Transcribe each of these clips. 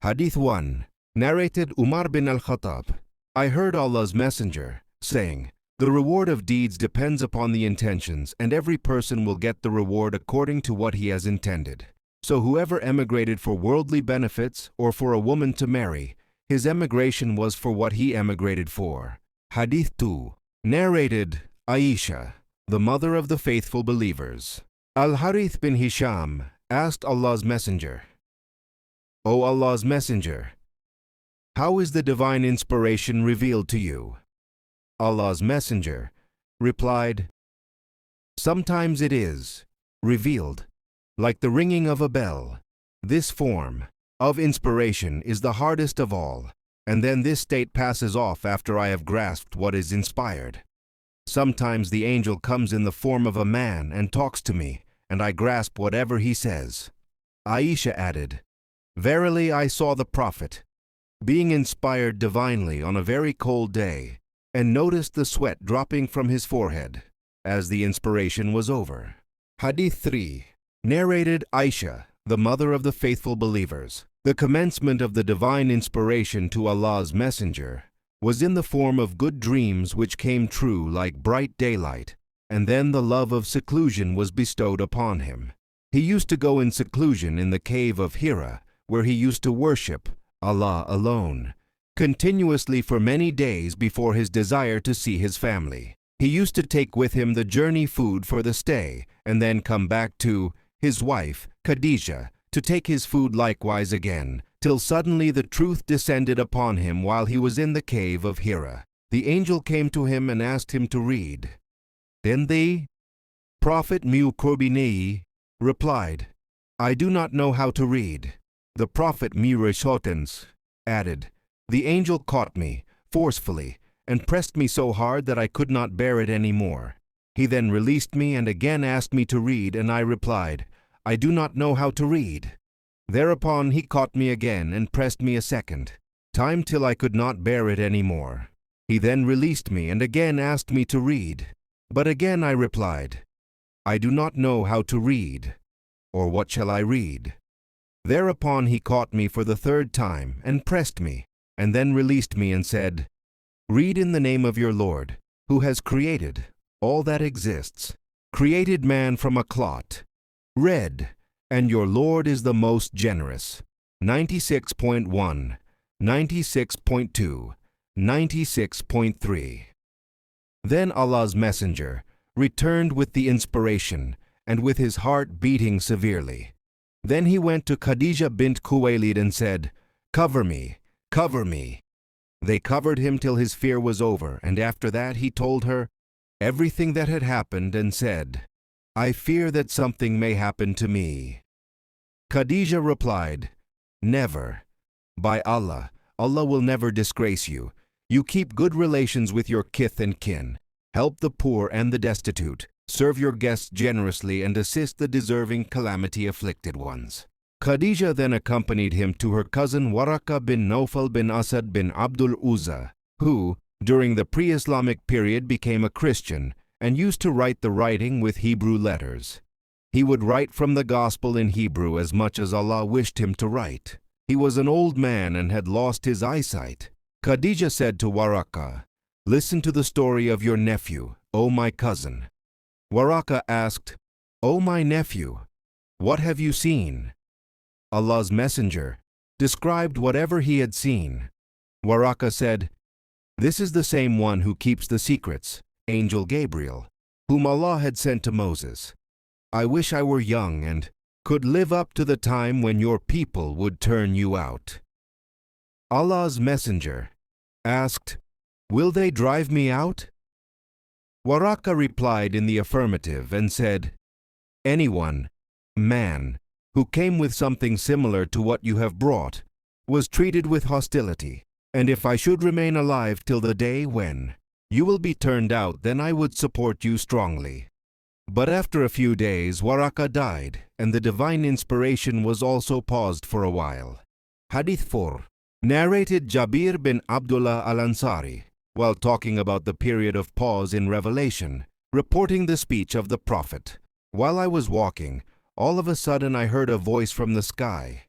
Hadith 1. Narrated Umar bin al-Khattab. I heard Allah's Messenger saying, "The reward of deeds depends upon the intentions, and every person will get the reward according to what he has intended. So whoever emigrated for worldly benefits or for a woman to marry, his emigration was for what he emigrated for." Hadith 2. Narrated Aisha, the mother of the faithful believers. Al-Harith bin Hisham asked Allah's Messenger, "O Allah's Messenger, how is the divine inspiration revealed to you?" Allah's Messenger replied, "Sometimes it is revealed like the ringing of a bell. This form of inspiration is the hardest of all, and then this state passes off after I have grasped what is inspired. Sometimes the angel comes in the form of a man and talks to me, and I grasp whatever he says." Aisha added, "Verily I saw the Prophet being inspired divinely on a very cold day, and noticed the sweat dropping from his forehead as the inspiration was over." Hadith 3. Narrated Aisha, the mother of the faithful believers. The commencement of the divine inspiration to Allah's Messenger was in the form of good dreams which came true like bright daylight, and then the love of seclusion was bestowed upon him. He used to go in seclusion in the cave of Hira, where he used to worship Allah alone, continuously for many days before his desire to see his family. He used to take with him the journey food for the stay, and then come back to his wife, Khadijah, to take his food likewise again, till suddenly the truth descended upon him while he was in the cave of Hira. The angel came to him and asked him to read. Then the Prophet Mu'Qurbinei replied, "I do not know how to read." The Prophet Mirashotens added, "The angel caught me forcefully and pressed me so hard that I could not bear it any more. He then released me and again asked me to read, and I replied, 'I do not know how to read.' Thereupon he caught me again and pressed me a second time till I could not bear it any more. He then released me and again asked me to read. But again I replied, 'I do not know how to read, or what shall I read?' Thereupon he caught me for the third time and pressed me, and then released me and said, 'Read in the name of your Lord, who has created all that exists, created man from a clot. Read, and your Lord is the most generous.' 96.1, 96.2, 96.3. Then Allah's Messenger returned with the inspiration and with his heart beating severely. Then he went to Khadijah bint Khuwaylid and said, 'Cover me, cover me.' They covered him till his fear was over, and after that he told her everything that had happened and said, 'I fear that something may happen to me.' Khadijah replied, 'Never. By Allah, Allah will never disgrace you. You keep good relations with your kith and kin, help the poor and the destitute, serve your guests generously, and assist the deserving calamity-afflicted ones.' Khadijah then accompanied him to her cousin Waraka bin Nawfal bin Asad bin Abdul Uzza, who, during the pre-Islamic period, became a Christian and used to write the writing with Hebrew letters. He would write from the Gospel in Hebrew as much as Allah wished him to write. He was an old man and had lost his eyesight. Khadijah said to Waraka, 'Listen to the story of your nephew, O my cousin.' Waraka asked, 'O my nephew, what have you seen?' Allah's Messenger described whatever he had seen. Waraka said, 'This is the same one who keeps the secrets, Angel Gabriel, whom Allah had sent to Moses. I wish I were young and could live up to the time when your people would turn you out.' Allah's Messenger asked, 'Will they drive me out?' Waraka replied in the affirmative and said, 'Anyone, man, who came with something similar to what you have brought was treated with hostility, and if I should remain alive till the day when you will be turned out, then I would support you strongly.' But after a few days, Waraka died, and the divine inspiration was also paused for a while. Hadith 4. Narrated Jabir bin Abdullah al-Ansari, while talking about the period of pause in revelation, reporting the speech of the Prophet, "While I was walking, all of a sudden I heard a voice from the sky.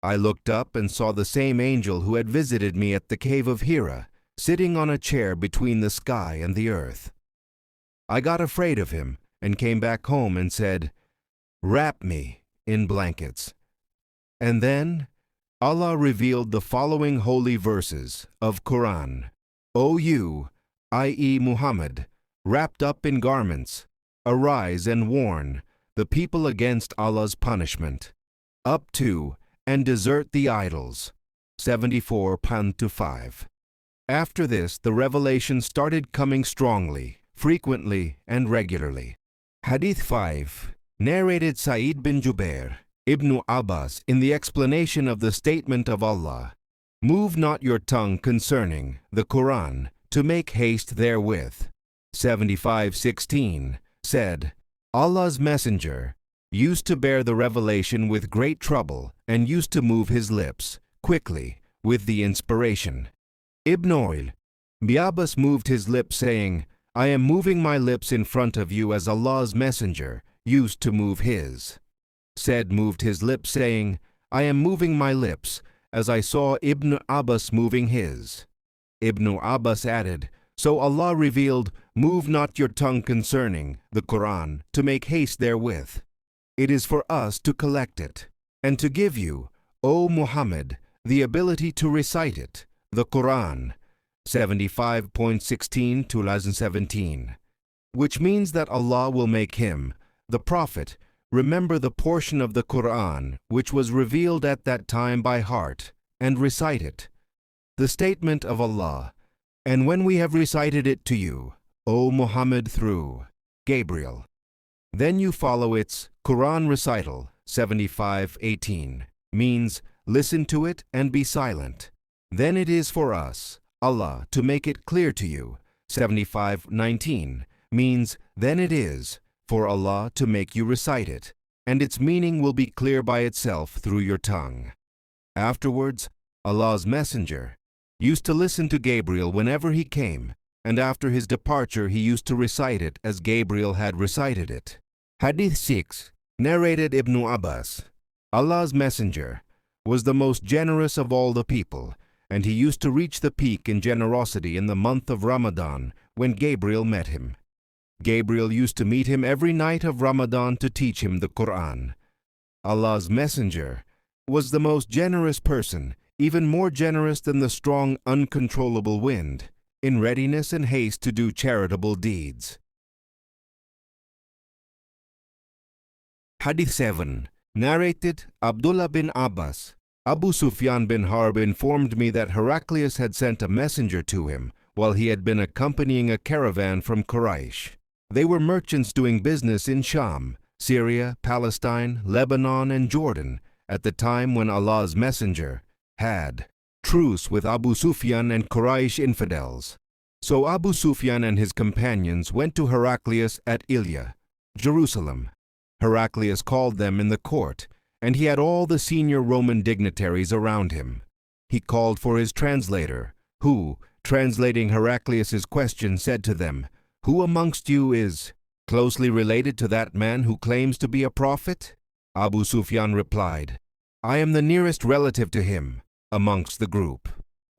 I looked up and saw the same angel who had visited me at the cave of Hira, sitting on a chair between the sky and the earth. I got afraid of him and came back home and said, "Wrap me in blankets." And then Allah revealed the following holy verses of Quran. O you, i.e. Muhammad, wrapped up in garments, arise and warn the people against Allah's punishment, up to and desert the idols. 74:5. After this, the revelation started coming strongly, frequently, and regularly. Hadith 5, narrated Sa'id bin Jubair, Ibn Abbas, in the explanation of the statement of Allah, "Move not your tongue concerning the Quran to make haste therewith." 75:16 said, Allah's Messenger used to bear the revelation with great trouble and used to move his lips quickly with the inspiration. Ibn Abbas moved his lips saying, "I am moving my lips in front of you as Allah's Messenger used to move his." Said moved his lips saying, "I am moving my lips as I saw Ibn Abbas moving his." Ibn Abbas added, "So Allah revealed, move not your tongue concerning the Quran to make haste therewith. It is for us to collect it, and to give you, O Muhammad, the ability to recite it, the Quran." 75:16-17, which means that Allah will make him, the Prophet, remember the portion of the Quran which was revealed at that time by heart, and recite it. The statement of Allah, "And when we have recited it to you, O Muhammad, through Gabriel, then you follow its Quran recital." 75:18 means listen to it and be silent. Then it is for us, Allah, to make it clear to you. 75:19 means then it is for Allah to make you recite it, and its meaning will be clear by itself through your tongue. Afterwards, Allah's Messenger used to listen to Gabriel whenever he came, and after his departure he used to recite it as Gabriel had recited it. Hadith 6, narrated Ibn Abbas, Allah's Messenger was the most generous of all the people, and he used to reach the peak in generosity in the month of Ramadan when Gabriel met him. Gabriel used to meet him every night of Ramadan to teach him the Quran. Allah's Messenger was the most generous person, even more generous than the strong, uncontrollable wind, in readiness and haste to do charitable deeds. Hadith 7, narrated Abdullah bin Abbas. Abu Sufyan bin Harb informed me that Heraclius had sent a messenger to him while he had been accompanying a caravan from Quraysh. They were merchants doing business in Sham, Syria, Palestine, Lebanon, and Jordan at the time when Allah's Messenger had truce with Abu Sufyan and Quraysh infidels. So Abu Sufyan and his companions went to Heraclius at Ilya, Jerusalem. Heraclius called them in the court, and he had all the senior Roman dignitaries around him. He called for his translator, who, translating Heraclius's question, said to them, "Who amongst you is closely related to that man who claims to be a prophet?" Abu Sufyan replied, "I am the nearest relative to him amongst the group."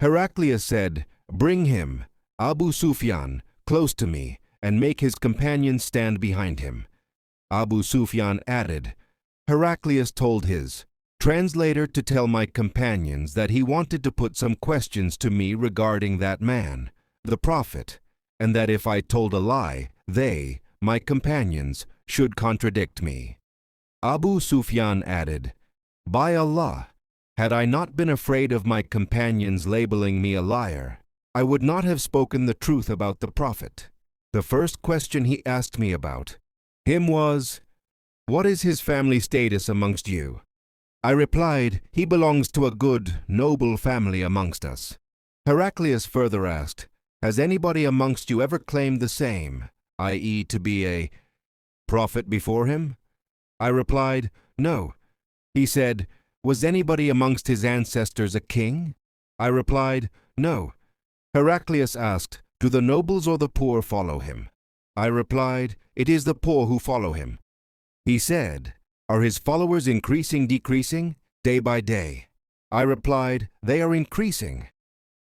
Heraclius said, "Bring him, Abu Sufyan, close to me, and make his companions stand behind him." Abu Sufyan added, Heraclius told his translator to tell my companions that he wanted to put some questions to me regarding that man, the prophet, and that if I told a lie, they, my companions, should contradict me. Abu Sufyan added, "By Allah, had I not been afraid of my companions labeling me a liar, I would not have spoken the truth about the prophet." The first question he asked me about him was, "What is his family status amongst you?" I replied, "He belongs to a good, noble family amongst us." Heraclius further asked, "Has anybody amongst you ever claimed the same, i.e. to be a prophet before him?" I replied, "No." He said, "Was anybody amongst his ancestors a king?" I replied, "No." Heraclius asked, "Do the nobles or the poor follow him?" I replied, "It is the poor who follow him." He said, "Are his followers increasing, decreasing, day by day?" I replied, "They are increasing."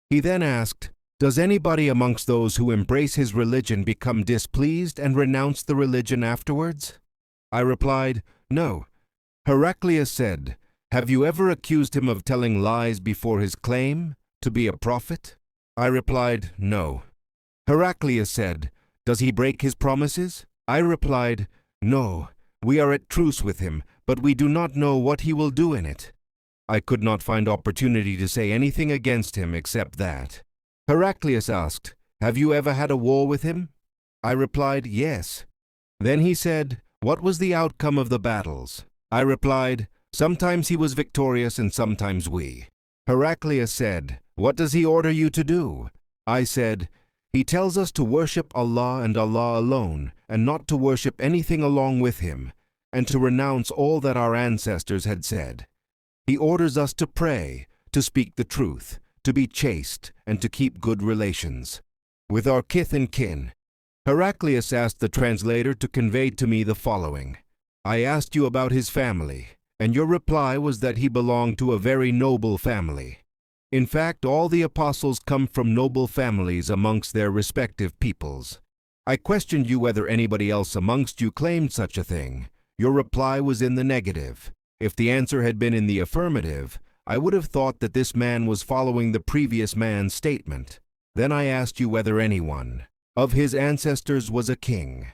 He then asked, "Does anybody amongst those who embrace his religion become displeased and renounce the religion afterwards?" I replied, "No." Heraclius said, "Have you ever accused him of telling lies before his claim to be a prophet?" I replied, "No." Heraclius said, "Does he break his promises?" I replied, "No. We are at truce with him, but we do not know what he will do in it." I could not find opportunity to say anything against him except that. Heraclius asked, "Have you ever had a war with him?" I replied, "Yes." Then he said, "What was the outcome of the battles?" I replied, "Sometimes he was victorious and sometimes we." Heraclius said, "What does he order you to do?" I said, "He tells us to worship Allah and Allah alone, and not to worship anything along with him, and to renounce all that our ancestors had said. He orders us to pray, to speak the truth, to be chaste, and to keep good relations with our kith and kin." Heraclius asked the translator to convey to me the following: "I asked you about his family, and your reply was that he belonged to a very noble family. In fact, all the apostles come from noble families amongst their respective peoples. I questioned you whether anybody else amongst you claimed such a thing. Your reply was in the negative. If the answer had been in the affirmative, I would have thought that this man was following the previous man's statement. Then I asked you whether anyone of his ancestors was a king.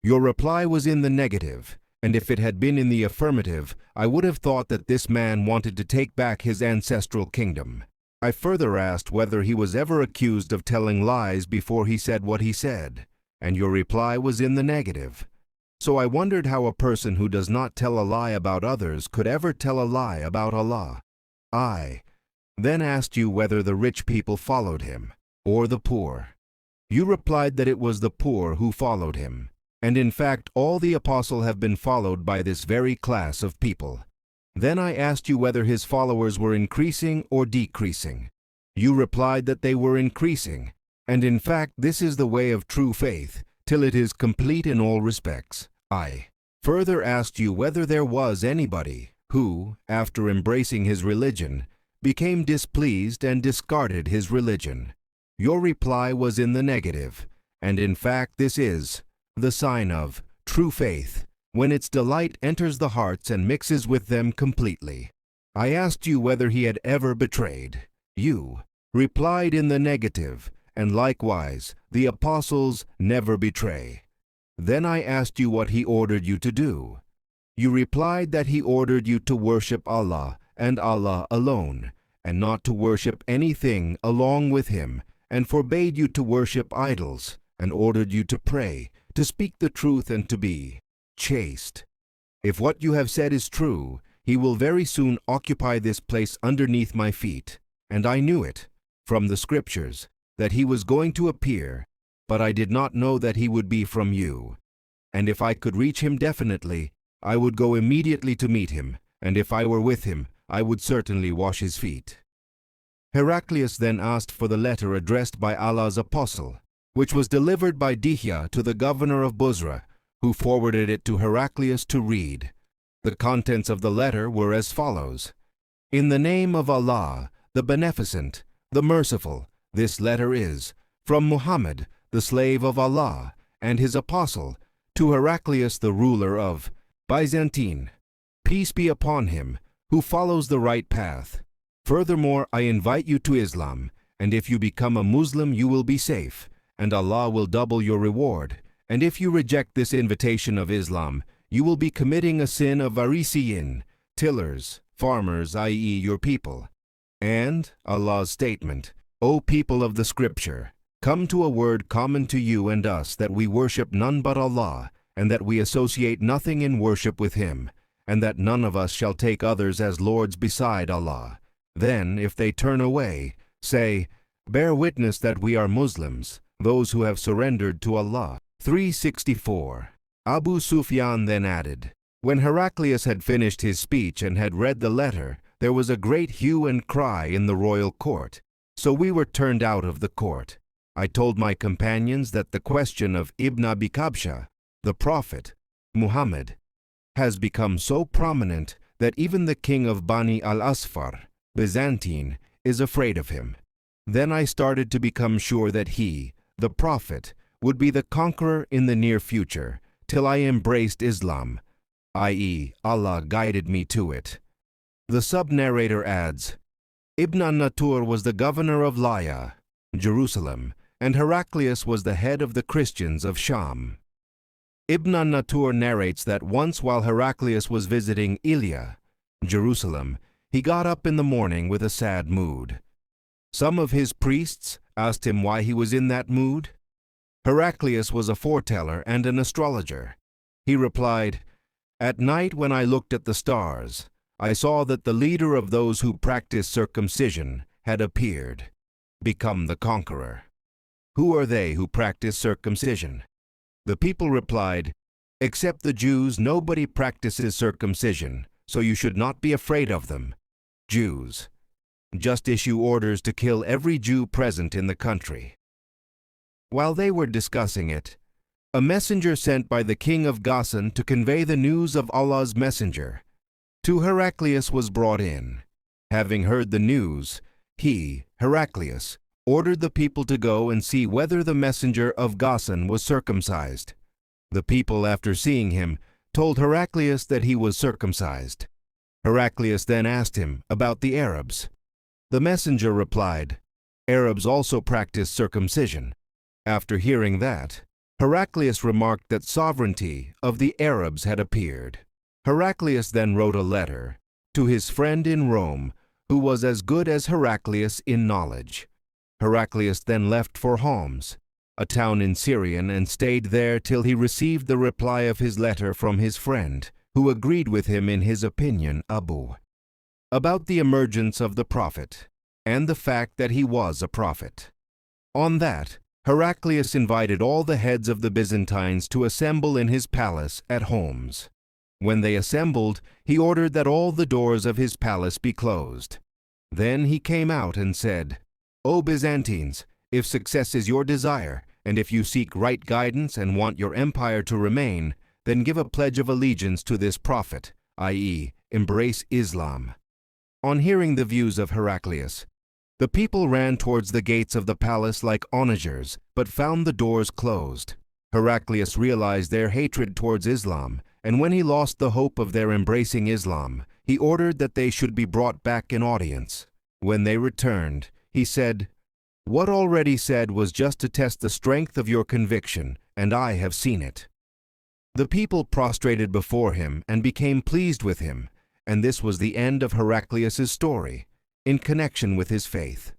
Your reply was in the negative, and if it had been in the affirmative, I would have thought that this man wanted to take back his ancestral kingdom. I further asked whether he was ever accused of telling lies before he said what he said, and your reply was in the negative. So I wondered how a person who does not tell a lie about others could ever tell a lie about Allah. I then asked you whether the rich people followed him, or the poor. You replied that it was the poor who followed him, and in fact all the apostles have been followed by this very class of people. Then I asked you whether his followers were increasing or decreasing. You replied that they were increasing, and in fact this is the way of true faith, till it is complete in all respects. I further asked you whether there was anybody who, after embracing his religion, became displeased and discarded his religion. Your reply was in the negative, and in fact this is the sign of true faith, when its delight enters the hearts and mixes with them completely. I asked you whether he had ever betrayed. You replied in the negative, and likewise the apostles never betray. Then I asked you what he ordered you to do. You replied that he ordered you to worship Allah and Allah alone, and not to worship anything along with him, and forbade you to worship idols, and ordered you to pray, to speak the truth, and to be chaste. If what you have said is true, he will very soon occupy this place underneath my feet, and I knew it from the scriptures that he was going to appear, but I did not know that he would be from you. And if I could reach him definitely, I would go immediately to meet him, and if I were with him, I would certainly wash his feet." Heraclius then asked for the letter addressed by Allah's apostle, which was delivered by Dihya to the governor of Busra, who forwarded it to Heraclius to read. The contents of the letter were as follows: "In the name of Allah, the Beneficent, the Merciful, this letter is from Muhammad, the slave of Allah, and his apostle, to Heraclius, the ruler of Byzantine. Peace be upon him, who follows the right path. Furthermore, I invite you to Islam, and if you become a Muslim, you will be safe, and Allah will double your reward. And if you reject this invitation of Islam, you will be committing a sin of varisiyin, tillers, farmers, i.e. your people. And Allah's statement, O people of the scripture, come to a word common to you and us, that we worship none but Allah, and that we associate nothing in worship with him, and that none of us shall take others as lords beside Allah. Then, if they turn away, say, bear witness that we are Muslims, those who have surrendered to Allah." 364. Abu Sufyan then added, when Heraclius had finished his speech and had read the letter, there was a great hue and cry in the royal court, so we were turned out of the court. I told my companions that the question of Ibn Abi Kabsha, the Prophet, Muhammad, has become so prominent that even the king of Bani al-Asfar, Byzantine, is afraid of him. Then I started to become sure that he, the Prophet, would be the conqueror in the near future, till I embraced Islam, i.e., Allah guided me to it. The sub-narrator adds, Ibn an-Natur was the governor of Laya, Jerusalem, and Heraclius was the head of the Christians of Sham. Ibn an-Natur narrates that once while Heraclius was visiting Ilia, Jerusalem, he got up in the morning with a sad mood. Some of his priests asked him why he was in that mood. Heraclius was a foreteller and an astrologer. He replied, At night when I looked at the stars, I saw that the leader of those who practice circumcision had appeared, become the conqueror. Who are they who practice circumcision? The people replied, Except the Jews, nobody practices circumcision, so you should not be afraid of them. Jews, just issue orders to kill every Jew present in the country. While they were discussing it, a messenger sent by the king of Ghassan to convey the news of Allah's messenger to Heraclius was brought in. Having heard the news, he, Heraclius, ordered the people to go and see whether the messenger of Ghassan was circumcised. The people, after seeing him, told Heraclius that he was circumcised. Heraclius then asked him about the Arabs. The messenger replied, Arabs also practice circumcision. After hearing that, Heraclius remarked that sovereignty of the Arabs had appeared. Heraclius then wrote a letter to his friend in Rome, who was as good as Heraclius in knowledge. Heraclius then left for Homs, a town in Syrian, and stayed there till he received the reply of his letter from his friend, who agreed with him in his opinion, Abu, about the emergence of the prophet, and the fact that he was a prophet. On that, Heraclius invited all the heads of the Byzantines to assemble in his palace at Homs. When they assembled, he ordered that all the doors of his palace be closed. Then he came out and said, O Byzantines, if success is your desire, and if you seek right guidance and want your empire to remain, then give a pledge of allegiance to this prophet, i.e., embrace Islam. On hearing the views of Heraclius, the people ran towards the gates of the palace like onagers, but found the doors closed. Heraclius realized their hatred towards Islam, and when he lost the hope of their embracing Islam, he ordered that they should be brought back in audience. When they returned, he said, What already said was just to test the strength of your conviction, and I have seen it. The people prostrated before him and became pleased with him, and this was the end of Heraclius's story in connection with his faith.